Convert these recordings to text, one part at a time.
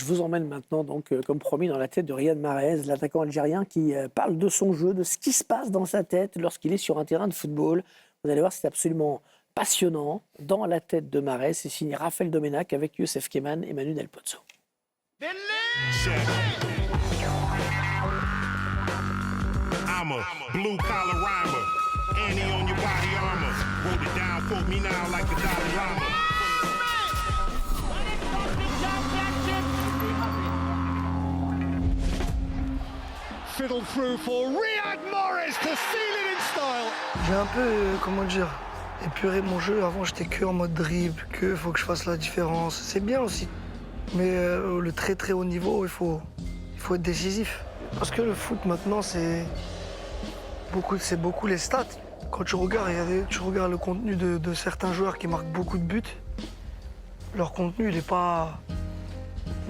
Je vous emmène maintenant, donc, comme promis, dans la tête de Riyad Mahrez, l'attaquant algérien qui parle de son jeu, de ce qui se passe dans sa tête lorsqu'il est sur un terrain de football. Vous allez voir, c'est absolument passionnant. Dans la tête de Mahrez, c'est signé Raphaël Domenech avec Youssef Keman et Manu Del Pozzo. I'm a blue collar rhymer. Annie on your body armor. Wrote it down, quote me now like the Dalai Lama. Fiddle through for Riyad Mahrez to seal it in style. J'ai un peu, comment dire, épuré mon jeu. Avant, j'étais que en mode dribble, que faut que je fasse la différence. C'est bien aussi. Mais le très très haut niveau, il faut être décisif. Parce que le foot maintenant, c'est beaucoup les stats. Quand tu regardes, tu regardes le contenu de certains joueurs qui marquent beaucoup de buts, leur contenu, il n'est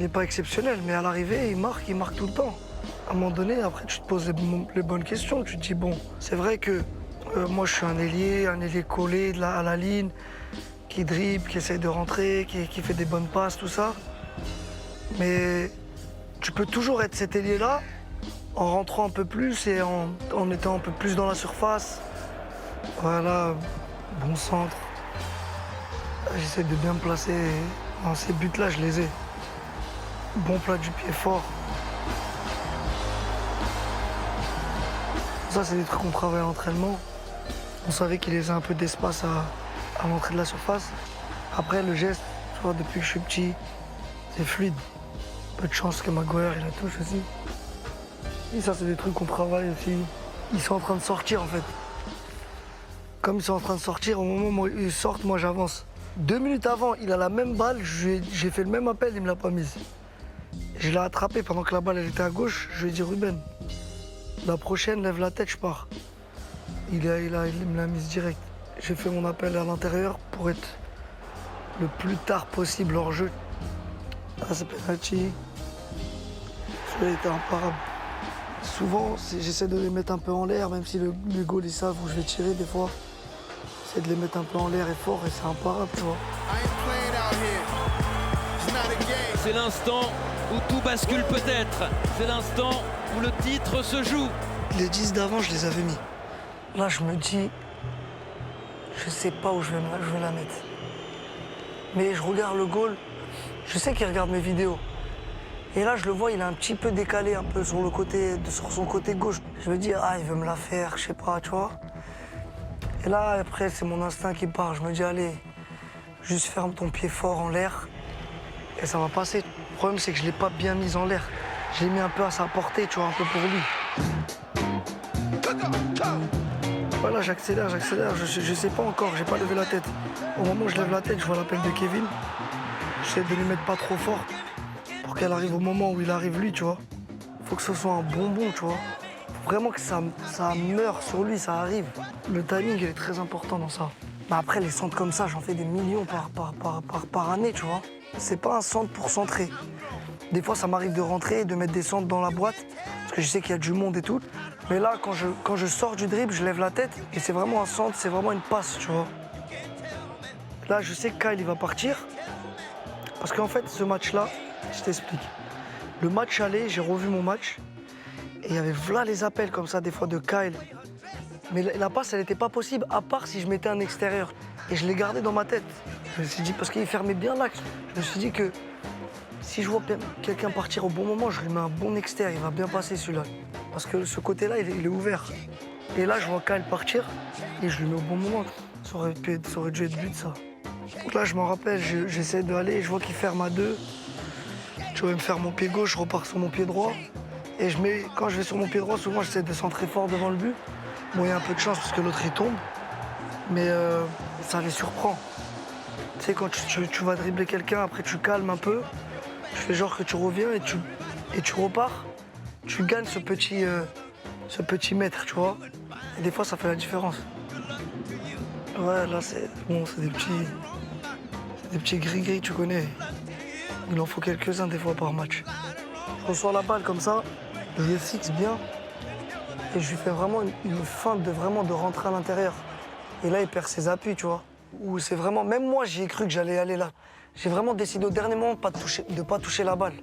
pas exceptionnel. Mais à l'arrivée, ils marquent tout le temps. À un moment donné, après, tu te poses les bonnes questions. Tu te dis, bon, c'est vrai que moi, je suis un ailier collé à la ligne, qui dribble, qui essaye de rentrer, qui fait des bonnes passes, tout ça. Mais tu peux toujours être cet ailier-là en rentrant un peu plus et en étant un peu plus dans la surface. Voilà, bon centre. J'essaie de bien me placer. Dans ces buts-là, je les ai. Bon plat du pied fort. Ça, c'est des trucs qu'on travaille à l'entraînement. On savait qu'il laissait un peu d'espace à l'entrée de la surface. Après, le geste, tu vois, depuis que je suis petit, c'est fluide. Peu de chance que Maguire, il la touche aussi. Et ça, c'est des trucs qu'on travaille aussi. Ils sont en train de sortir, en fait. Comme ils sont en train de sortir, au moment où ils sortent, moi, j'avance. 2 minutes avant, il a la même balle, j'ai fait le même appel, il me l'a pas mise. Je l'ai attrapé pendant que la balle elle était à gauche, je lui ai dit Ruben, la prochaine, lève la tête, je pars. Il me l'a mise direct. J'ai fait mon appel à l'intérieur pour être le plus tard possible hors jeu. Ah, c'est penalty. Celui-là était imparable. Souvent, j'essaie de les mettre un peu en l'air, même si les goals ils savent où je vais tirer des fois. J'essaie de les mettre un peu en l'air et fort et c'est imparable, tu vois. C'est l'instant où tout bascule peut-être. C'est l'instant où le titre se joue. Les 10 d'avant, je les avais mis. Là, je me dis, je sais pas où je vais la mettre. Mais je regarde le goal, je sais qu'il regarde mes vidéos. Et là, je le vois, il est un petit peu décalé, un peu sur son côté gauche. Je me dis, ah, il veut me la faire, je sais pas, tu vois. Et là, après, c'est mon instinct qui part. Je me dis, allez, juste ferme ton pied fort en l'air et ça va passer. Le problème, c'est que je l'ai pas bien mise en l'air. Je l'ai mis un peu à sa portée, tu vois, un peu pour lui. Voilà, j'accélère, je sais pas encore, j'ai pas levé la tête. Au moment où je lève la tête, je vois l'appel de Kevin. J'essaie de lui mettre pas trop fort pour qu'elle arrive au moment où il arrive lui, tu vois. Faut que ce soit un bonbon, tu vois. Faut vraiment que ça meure sur lui, ça arrive. Le timing, il est très important dans ça. Mais après, les centres comme ça, j'en fais des millions par année, tu vois. C'est pas un centre pour centrer. Des fois, ça m'arrive de rentrer et de mettre des centres dans la boîte, parce que je sais qu'il y a du monde et tout. Mais là, quand je sors du dribble, je lève la tête et c'est vraiment un centre, c'est vraiment une passe, tu vois. Là, je sais que Kyle, il va partir. Parce qu'en fait, ce match-là, je t'explique. Le match aller, j'ai revu mon match. Et il y avait voilà les appels comme ça, des fois, de Kyle. Mais la passe, elle n'était pas possible, à part si je mettais un extérieur. Et je l'ai gardé dans ma tête. Je me suis dit, parce qu'il fermait bien l'axe. Je me suis dit que si je vois quelqu'un partir au bon moment, je lui mets un bon extérieur, il va bien passer celui-là. Parce que ce côté-là, il est ouvert. Et là, je vois Kyle partir et je lui mets au bon moment. Ça aurait dû être but, ça. Donc là, je m'en rappelle, j'essaie d'aller, je vois qu'il ferme à 2. Je vais me faire mon pied gauche, je repars sur mon pied droit. Et quand je vais sur mon pied droit, souvent, j'essaie de centrer fort devant le but. Bon, il y a un peu de chance parce que l'autre, il tombe. Mais ça les surprend. Tu sais, quand tu vas dribbler quelqu'un, après tu calmes un peu. Tu fais genre que tu reviens et tu repars. Tu gagnes ce petit mètre, tu vois. Et des fois, ça fait la différence. Ouais, là, c'est des petits gris-gris, tu connais. Il en faut quelques-uns des fois par match. Je reçois la balle comme ça, je les fixe bien. Et je lui fais vraiment une feinte de rentrer à l'intérieur. Et là, il perd ses appuis, tu vois. Où c'est vraiment, même moi, j'y ai cru que j'allais aller là. J'ai vraiment décidé au dernier moment de ne pas toucher la balle.